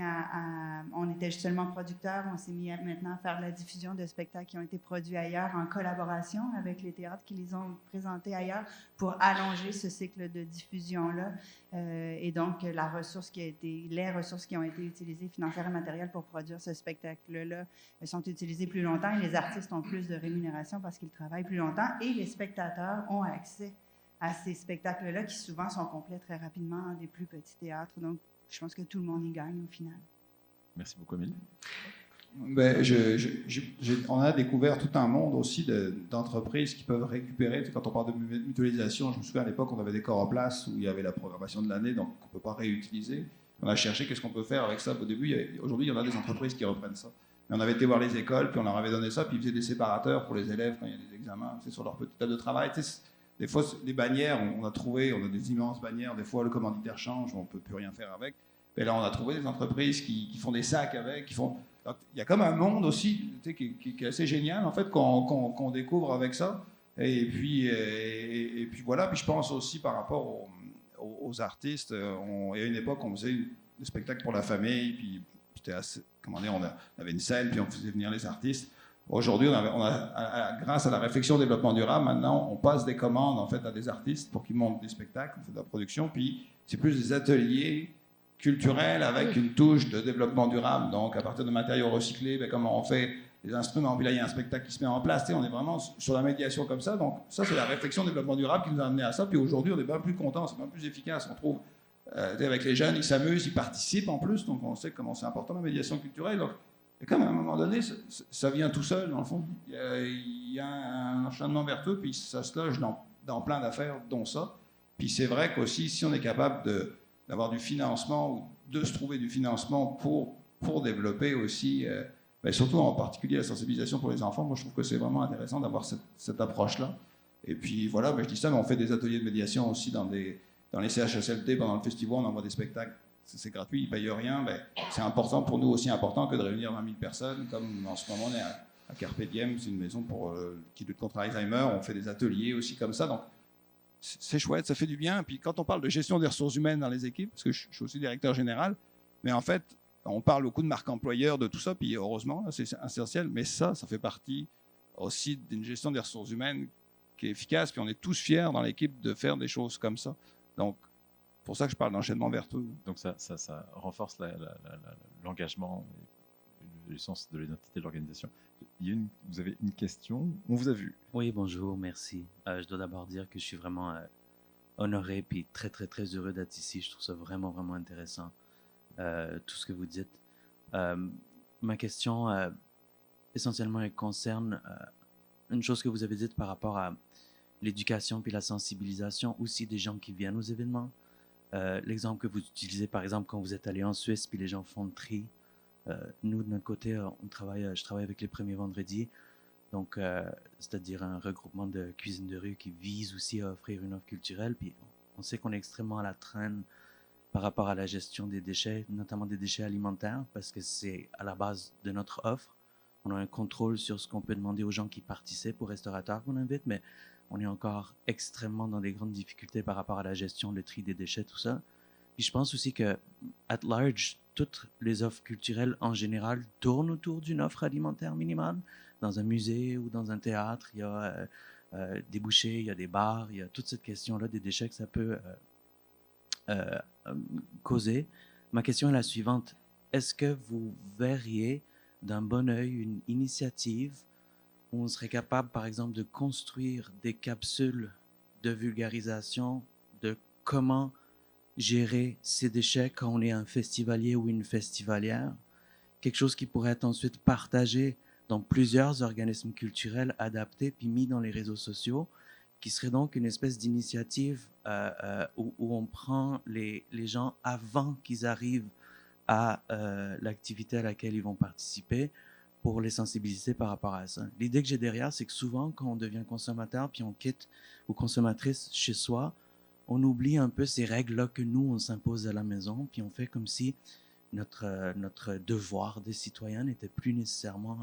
on était seulement producteurs, on s'est mis maintenant à faire la diffusion de spectacles qui ont été produits ailleurs en collaboration avec les théâtres qui les ont présentés ailleurs pour allonger ce cycle de diffusion-là. Et donc, les ressources qui ont été utilisées, financières et matérielles, pour produire ce spectacle-là, sont utilisées plus longtemps et les artistes ont plus de rémunération parce qu'ils travaillent plus longtemps et les spectateurs ont accès à ces spectacles-là qui souvent sont complets très rapidement dans des plus petits théâtres. Donc, je pense que tout le monde y gagne au final. Merci beaucoup, Amélie. On a découvert tout un monde aussi d'entreprises qui peuvent récupérer. Quand on parle de mutualisation, je me souviens à l'époque, on avait des corps en place où il y avait la programmation de l'année, donc on ne peut pas réutiliser. On a cherché qu'est-ce qu'on peut faire avec ça. Au début, aujourd'hui, il y en a des entreprises qui reprennent ça. Mais on avait été voir les écoles, puis on leur avait donné ça, puis ils faisaient des séparateurs pour les élèves quand il y a des examens, sur leur petite table de travail. Des fois, les bannières, on a des immenses bannières. Des fois, le commanditaire change, on ne peut plus rien faire avec. Et là, on a trouvé des entreprises qui font des sacs avec, Donc, il y a comme un monde aussi qui est assez génial, en fait, qu'on découvre avec ça. Et puis voilà. Puis je pense aussi par rapport aux artistes, il y a une époque, on faisait des spectacles pour la famille, puis c'était assez, comment dire, on avait une scène, puis on faisait venir les artistes. Aujourd'hui, grâce à la réflexion développement durable, maintenant, on passe des commandes en fait à des artistes pour qu'ils montent des spectacles, on fait de la production, puis c'est plus des ateliers culturels avec une touche de développement durable. Donc, à partir de matériaux recyclés, ben, comment on fait les instruments, puis là, il y a un spectacle qui se met en place. On est vraiment sur la médiation comme ça. Donc, ça, c'est la réflexion développement durable qui nous a amené à ça. Puis aujourd'hui, on est bien plus content, c'est bien plus efficace. On trouve, avec les jeunes, ils s'amusent, ils participent en plus. Donc, on sait comment c'est important la médiation culturelle. Donc, et comme à un moment donné, ça vient tout seul, dans le fond. Il y a un enchaînement vertueux, puis ça se loge dans plein d'affaires, dont ça. Puis c'est vrai qu'aussi, si on est capable d'avoir du financement ou de se trouver du financement pour développer aussi, surtout en particulier la sensibilisation pour les enfants, moi je trouve que c'est vraiment intéressant d'avoir cette approche-là. Et puis voilà, je dis ça, mais on fait des ateliers de médiation aussi dans les CHSLD pendant le festival, on envoie des spectacles. C'est gratuit, ils ne payent rien. C'est important pour nous, aussi important que de réunir 20 000 personnes. Comme en ce moment, on est à Carpe Diem, c'est une maison qui lutte contre Alzheimer. On fait des ateliers aussi comme ça. Donc, c'est chouette, ça fait du bien. Et puis, quand on parle de gestion des ressources humaines dans les équipes, parce que je suis aussi directeur général, mais en fait, on parle beaucoup de marque employeur, de tout ça, puis heureusement, c'est essentiel. Mais ça fait partie aussi d'une gestion des ressources humaines qui est efficace. Puis, on est tous fiers dans l'équipe de faire des choses comme ça. Donc, c'est pour ça que je parle d'enchaînement vertueux. Donc ça renforce l'engagement et le sens de l'identité de l'organisation. Vous avez une question? On vous a vu. Oui, bonjour, merci. Je dois d'abord dire que je suis vraiment honoré puis très, très, très heureux d'être ici. Je trouve ça vraiment, vraiment intéressant, tout ce que vous dites. Ma question, essentiellement, elle concerne une chose que vous avez dite par rapport à l'éducation puis la sensibilisation aussi des gens qui viennent aux événements. L'exemple que vous utilisez, par exemple, quand vous êtes allé en Suisse, puis les gens font le tri. Nous, de notre côté, je travaille avec les premiers vendredis, donc c'est-à-dire un regroupement de cuisine de rue qui vise aussi à offrir une offre culturelle. Puis on sait qu'on est extrêmement à la traîne par rapport à la gestion des déchets, notamment des déchets alimentaires, parce que c'est à la base de notre offre. On a un contrôle sur ce qu'on peut demander aux gens qui participent, aux restaurateurs qu'on invite, mais on est encore extrêmement dans des grandes difficultés par rapport à la gestion, le tri des déchets, tout ça. Puis je pense aussi que, at large, toutes les offres culturelles en général tournent autour d'une offre alimentaire minimale. Dans un musée ou dans un théâtre, il y a des bouchers, il y a des bars, il y a toute cette question-là des déchets que ça peut causer. Ma question est la suivante. Est-ce que vous verriez d'un bon œil une initiative où on serait capable, par exemple, de construire des capsules de vulgarisation de comment gérer ces déchets quand on est un festivalier ou une festivalière, quelque chose qui pourrait être ensuite partagé dans plusieurs organismes culturels adaptés puis mis dans les réseaux sociaux, qui serait donc une espèce d'initiative où on prend les gens avant qu'ils arrivent à l'activité à laquelle ils vont participer, pour les sensibiliser par rapport à ça. L'idée que j'ai derrière, c'est que souvent, quand on devient consommateur, puis on quitte, ou consommatrice chez soi, on oublie un peu ces règles-là que nous, on s'impose à la maison, puis on fait comme si notre devoir des citoyens n'était plus nécessairement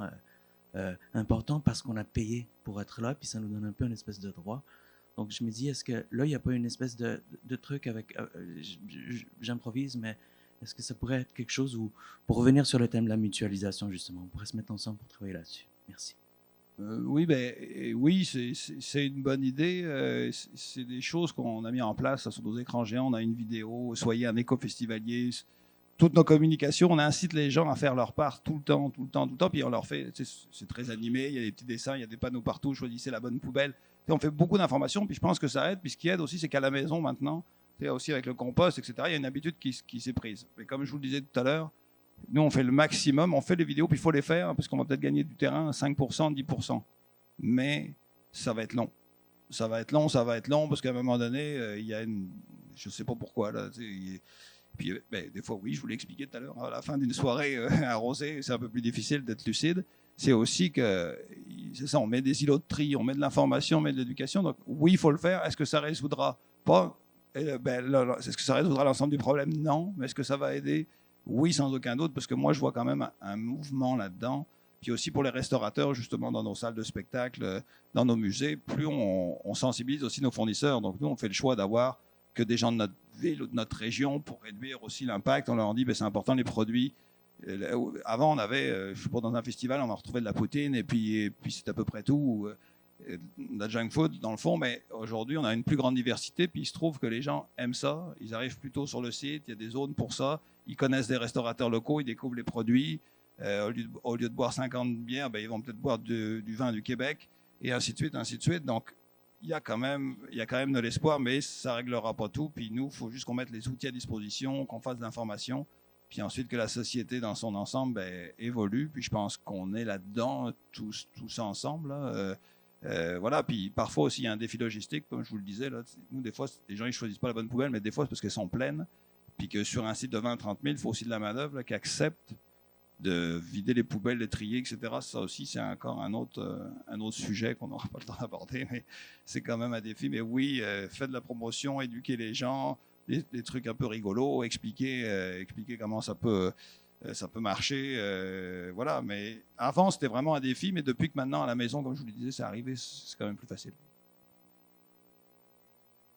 important parce qu'on a payé pour être là, puis ça nous donne un peu une espèce de droit. Donc je me dis, est-ce que là, il n'y a pas une espèce de truc avec... j'improvise, mais est-ce que ça pourrait être quelque chose où, pour revenir sur le thème de la mutualisation, justement, on pourrait se mettre ensemble pour travailler là-dessus? Merci. Oui, c'est une bonne idée. C'est des choses qu'on a mis en place sur nos écrans géants. On a une vidéo, soyez un éco-festivalier. Toutes nos communications, on incite les gens à faire leur part tout le temps. Puis on leur fait, c'est très animé, il y a des petits dessins, il y a des panneaux partout, choisissez la bonne poubelle. Et on fait beaucoup d'informations, puis je pense que ça aide. Puis ce qui aide aussi, c'est qu'à la maison maintenant, aussi avec le compost, etc., il y a une habitude qui s'est prise. Mais comme je vous le disais tout à l'heure, nous, on fait le maximum, on fait les vidéos, puis il faut les faire, parce qu'on va peut-être gagner du terrain, 5%, 10%. Mais ça va être long. Ça va être long, parce qu'à un moment donné, il y a une... Je ne sais pas pourquoi, là. Puis, des fois, oui, je vous l'ai expliqué tout à l'heure, à la fin d'une soirée arrosée, c'est un peu plus difficile d'être lucide. C'est aussi que, c'est ça, on met des îlots de tri, on met de l'information, on met de l'éducation. Donc, oui, il faut le faire. Est-ce que ça résoudra pas est-ce que ça résoudra l'ensemble du problème? Non. Mais est-ce que ça va aider? Oui, sans aucun doute, parce que moi, je vois quand même un mouvement là-dedans. Puis aussi pour les restaurateurs, justement, dans nos salles de spectacle, dans nos musées, plus on sensibilise aussi nos fournisseurs. Donc nous, on fait le choix d'avoir que des gens de notre ville ou de notre région pour réduire aussi l'impact. On leur dit, c'est important les produits. Avant, on avait, je sais pas, dans un festival, on en retrouvait de la poutine et puis c'est à peu près tout. De la junk food dans le fond, mais aujourd'hui, on a une plus grande diversité. Puis il se trouve que les gens aiment ça. Ils arrivent plutôt sur le site. Il y a des zones pour ça. Ils connaissent des restaurateurs locaux. Ils découvrent les produits. Au lieu de boire 50 bières, ils vont peut-être boire du vin du Québec, et ainsi de suite, ainsi de suite. Donc, il y a quand même de l'espoir, mais ça ne réglera pas tout. Puis nous, il faut juste qu'on mette les outils à disposition, qu'on fasse de l'information, puis ensuite que la société dans son ensemble évolue. Puis je pense qu'on est là-dedans, tous ensemble. Là. Voilà, puis parfois aussi, il y a un défi logistique, comme je vous le disais. Là. Nous, des fois, les gens ne choisissent pas la bonne poubelle, mais des fois, c'est parce qu'elles sont pleines. Puis que sur un site de 20 30 000, il faut aussi de la main-d'œuvre qui accepte de vider les poubelles, les trier, etc. Ça aussi, c'est encore un autre sujet qu'on n'aura pas le temps d'aborder, mais c'est quand même un défi. Mais oui, faites de la promotion, éduquer les gens, des trucs un peu rigolos, expliquer comment ça peut marcher. Voilà, mais avant, c'était vraiment un défi, mais depuis que maintenant, à la maison, comme je vous le disais, c'est arrivé, c'est quand même plus facile.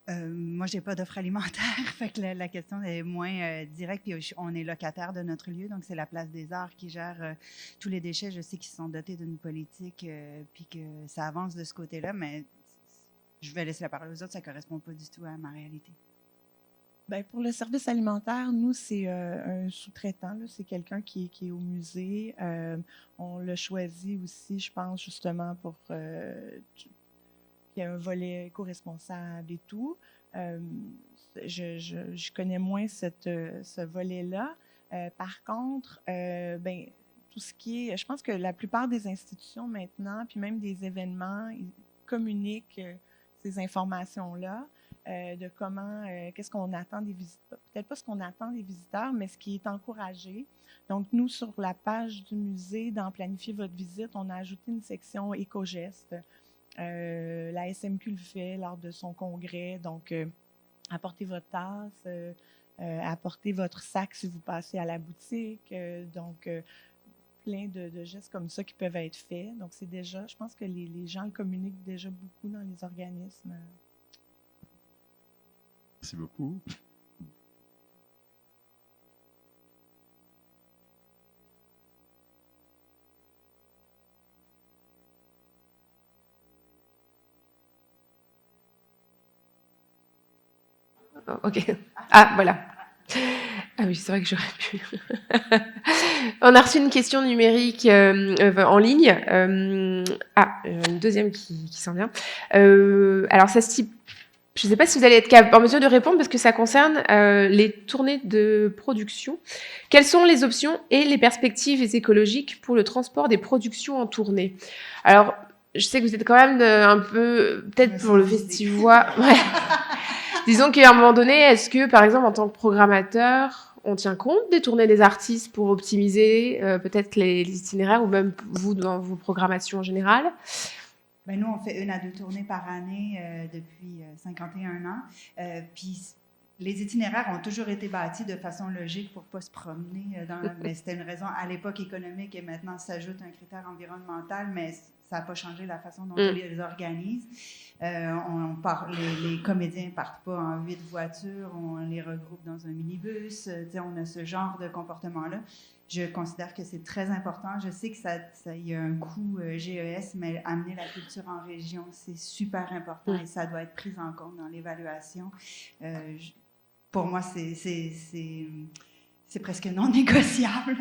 Moi, je n'ai pas d'offre alimentaire, fait que la question est moins directe. Puis on est locataire de notre lieu, donc c'est la Place des Arts qui gère tous les déchets. Je sais qu'ils sont dotés d'une politique, puis que ça avance de ce côté-là, mais je vais laisser la parole aux autres, ça ne correspond pas du tout à ma réalité. Bien, pour le service alimentaire, nous, c'est un sous-traitant. Là. C'est quelqu'un qui est au musée. On l'a choisi aussi, je pense, justement, pour... il y a un volet éco-responsable et tout. Je connais moins ce volet-là. Par contre, tout ce qui est... Je pense que la plupart des institutions maintenant, puis même des événements, ils communiquent ces informations-là de comment, qu'est-ce qu'on attend des visiteurs. Peut-être pas ce qu'on attend des visiteurs, mais ce qui est encouragé. Donc, nous, sur la page du musée, dans Planifier votre visite, on a ajouté une section éco-gestes. La SMQ le fait lors de son congrès. Donc, apportez votre tasse, apportez votre sac si vous passez à la boutique. Donc, plein de gestes comme ça qui peuvent être faits. Donc, c'est déjà, je pense que les gens le communiquent déjà beaucoup dans les organismes. Merci beaucoup. Ok. Ah, voilà. Ah oui, c'est vrai que j'aurais pu. On a reçu une question numérique en ligne. Une deuxième qui s'en vient. Alors, ça se type. Je ne sais pas si vous allez être en mesure de répondre parce que ça concerne les tournées de production. Quelles sont les options et les perspectives écologiques pour le transport des productions en tournée? Alors, je sais que vous êtes quand même un peu, peut-être pour le festival. Ouais. Disons qu'à un moment donné, est-ce que, par exemple, en tant que programmateur, on tient compte des tournées des artistes pour optimiser peut-être les itinéraires ou même vous dans vos programmations en général? Ben nous, on fait 1 à 2 tournées par année depuis 51 ans. Puis les itinéraires ont toujours été bâtis de façon logique pour ne pas se promener. Mais c'était une raison à l'époque économique et maintenant s'ajoute un critère environnemental, mais ça n'a pas changé la façon dont on les organise. Les comédiens ne partent pas en 8 voitures, on les regroupe dans un minibus. On a ce genre de comportement-là. Je considère que c'est très important. Je sais que il y a un coût GES, mais amener la culture en région, c'est super important et ça doit être pris en compte dans l'évaluation. Pour moi, c'est presque non négociable.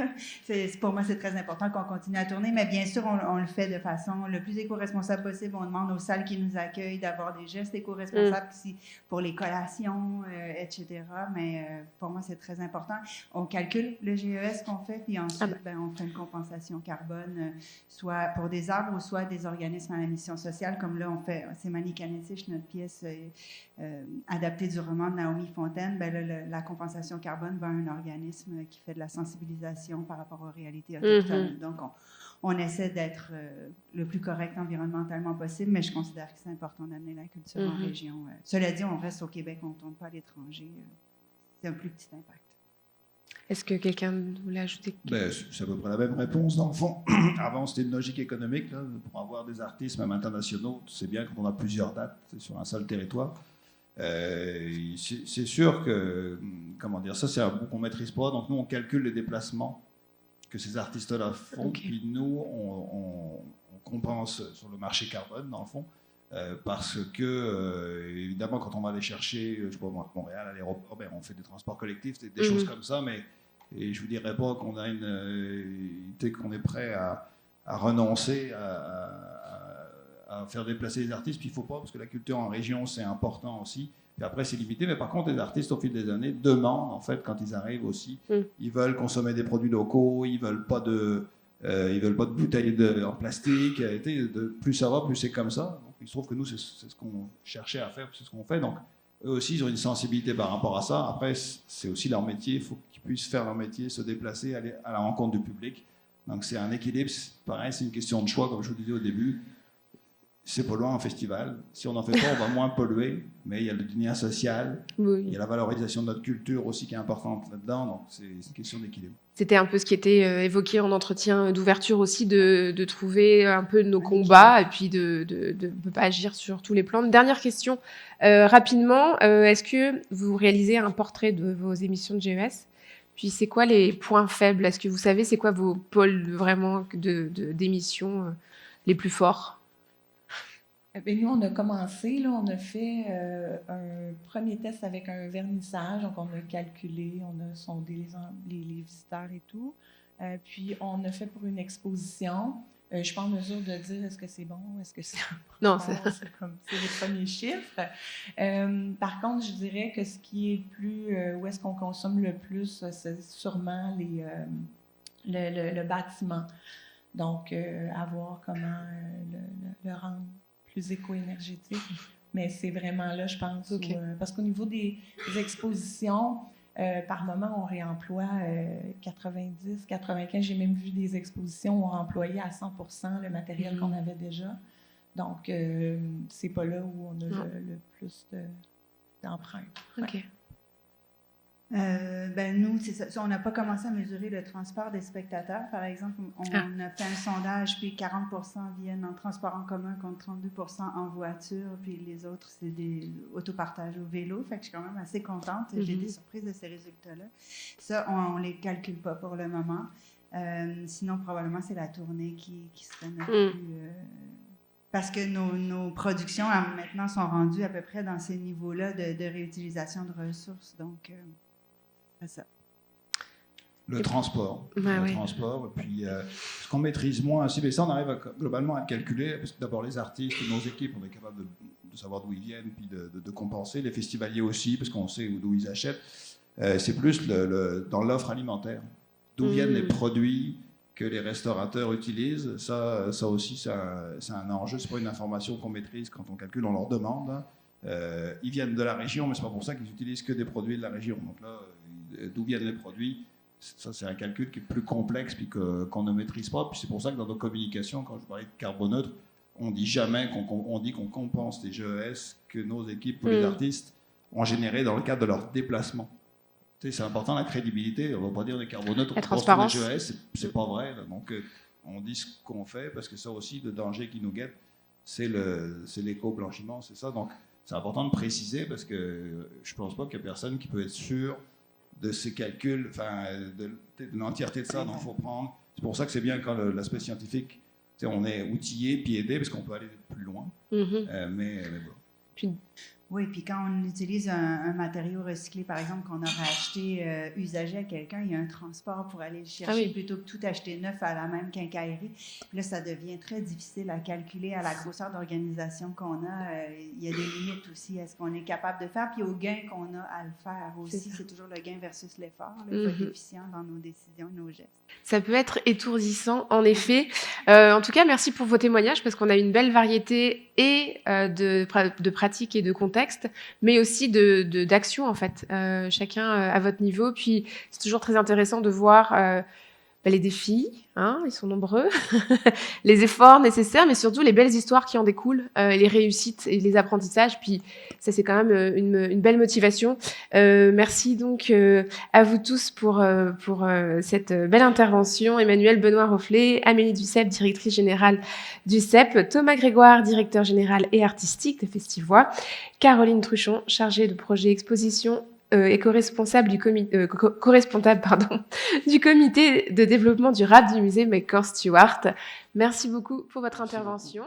Pour moi, c'est très important qu'on continue à tourner, mais bien sûr, on le fait de façon le plus éco-responsable possible. On demande aux salles qui nous accueillent d'avoir des gestes éco-responsables pour les collations, etc. Mais pour moi, c'est très important. On calcule le GES qu'on fait, puis ensuite, on fait une compensation carbone, soit pour des arbres ou soit des organismes à la mission sociale, comme là, on fait, c'est Manikanetich, notre pièce adaptée du roman de Naomi Fontaine. La compensation carbone va à un organisme qui fait de la sensibilisation par rapport aux réalités autochtones. Donc, on essaie d'être le plus correct environnementalement possible, mais je considère que c'est important d'amener la culture en région. Cela dit, on reste au Québec, on ne tourne pas à l'étranger. C'est un plus petit impact. Est-ce que quelqu'un voulait ajouter C'est à peu près la même réponse, dans le fond. Avant, c'était une logique économique. Là, pour avoir des artistes, même internationaux, c'est bien quand on a plusieurs dates sur un seul territoire. C'est sûr que, comment dire, ça, c'est un bout qu'on ne maîtrise pas. Donc, nous, on calcule les déplacements que ces artistes-là font. Ok. Puis, nous, on compense sur le marché carbone, dans le fond. Parce que, évidemment, quand on va aller chercher, je sais pas, à Montréal, à l'aéroport, on fait des transports collectifs, des choses comme ça, mais et je vous dirais pas qu'on a qu'on est prêt à renoncer à faire déplacer les artistes, puis il faut pas, parce que la culture en région, c'est important aussi. Puis après, c'est limité, mais par contre, les artistes, au fil des années, demandent, en fait, quand ils arrivent aussi, ils veulent consommer des produits locaux, ils veulent pas de bouteilles en plastique. Plus ça va, plus c'est comme ça. Donc, il se trouve que nous, c'est ce qu'on cherchait à faire, c'est ce qu'on fait. Donc, eux aussi, ils ont une sensibilité par rapport à ça. Après, c'est aussi leur métier. Il faut qu'ils puissent faire leur métier, se déplacer, aller à la rencontre du public. Donc, c'est un équilibre. Pareil, c'est une question de choix, comme je vous disais au début. C'est polluant en festival. Si on n'en fait pas, on va moins polluer. Mais il y a le lien social. Oui. Il y a la valorisation de notre culture aussi qui est importante là-dedans. Donc, c'est une question d'équilibre. C'était un peu ce qui était évoqué en entretien d'ouverture aussi, de trouver un peu nos combats et puis de ne pas agir sur tous les plans. Une dernière question, rapidement. Est-ce que vous réalisez un portrait de vos émissions de GES? Puis c'est quoi les points faibles? Est-ce que vous savez c'est quoi vos pôles vraiment d'émissions les plus forts? Nous, on a commencé, là, on a fait un premier test avec un vernissage, donc on a calculé, on a sondé les visiteurs et tout. Puis on a fait pour une exposition. Je ne suis pas en mesure de dire est-ce que c'est bon, est-ce que c'est Non, c'est les premiers chiffres. Par contre, je dirais que ce qui est plus, où est-ce qu'on consomme le plus, c'est sûrement le bâtiment. Donc, à voir comment le rendre plus éco-énergétique. Mais c'est vraiment là, je pense, Okay. parce qu'au niveau des expositions, par moment, on réemploie 90, 95. J'ai même vu des expositions où on employait à 100% le matériel qu'on avait déjà. Donc, c'est pas là où on a le plus d'empreintes. Ok. Ouais. Nous, c'est ça. On n'a pas commencé à mesurer le transport des spectateurs. Par exemple, on a fait un sondage, puis 40% viennent en transport en commun contre 32% en voiture, puis les autres, c'est des autopartages au vélo. Fait que je suis quand même assez contente. J'ai été surprise de ces résultats-là. Ça, on ne les calcule pas pour le moment. Sinon, probablement, c'est la tournée qui serait notre plus... parce que nos productions, maintenant, sont rendues à peu près dans ces niveaux-là de réutilisation de ressources. Donc... c'est ça. Le transport. transport. Et puis, ce qu'on maîtrise moins aussi, mais ça, on arrive globalement à calculer, parce que d'abord, les artistes, nos équipes, on est capable de savoir d'où ils viennent, puis de compenser. Les festivaliers aussi, parce qu'on sait d'où ils achètent. C'est plus dans l'offre alimentaire. D'où viennent les produits que les restaurateurs utilisent. Ça aussi, c'est un enjeu. C'est pas une information qu'on maîtrise quand on calcule, on leur demande. Hein. Ils viennent de la région, mais c'est pas pour ça qu'ils utilisent que des produits de la région. Donc là, d'où viennent les produits, ça c'est un calcul qui est plus complexe puis qu'on ne maîtrise pas. Puis c'est pour ça que dans nos communications, quand je parlais de carboneutre, on dit jamais on dit qu'on compense les GES que nos équipes ou les artistes ont généré dans le cadre de leur déplacement. Tu sais, c'est important la crédibilité. On ne va pas dire des carboneutres, on compense les GES, c'est pas vrai. Là. Donc on dit ce qu'on fait parce que ça aussi, le danger qui nous guette, c'est l'éco-blanchiment, c'est ça. Donc c'est important de préciser parce que je pense pas qu'il y a personne qui peut être sûr de ces calculs, enfin, de l'entièreté de ça. Donc, il faut prendre. C'est pour ça que c'est bien quand l'aspect scientifique, on est outillé puis aidé parce qu'on peut aller plus loin. Mais bon. Puis... Oui, puis quand on utilise un matériau recyclé, par exemple, qu'on aurait acheté usagé à quelqu'un, il y a un transport pour aller le chercher plutôt que tout acheter neuf à la même quincaillerie. Puis là, ça devient très difficile à calculer à la grosseur d'organisation qu'on a. Il y a des limites aussi à ce qu'on est capable de faire, puis au gain qu'on a à le faire aussi. C'est toujours le gain versus l'effort. Il faut être efficient dans nos décisions, nos gestes. Ça peut être étourdissant, en effet. En tout cas, merci pour vos témoignages, parce qu'on a une belle variété et de pratiques et de contextes, mais aussi d'actions, en fait, chacun à votre niveau. Puis, c'est toujours très intéressant de voir les défis, ils sont nombreux, les efforts nécessaires, mais surtout les belles histoires qui en découlent, les réussites et les apprentissages. Puis ça, c'est quand même une belle motivation. Merci donc à vous tous pour cette belle intervention. Emmanuel Benoît-Rofflet, Amélie Duceppe, directrice générale du CEP, Thomas Grégoire, directeur général et artistique de Festivois, Caroline Truchon, chargée de projet exposition et co-responsable du comité de développement durable du musée McCord Stewart. Merci beaucoup pour votre intervention.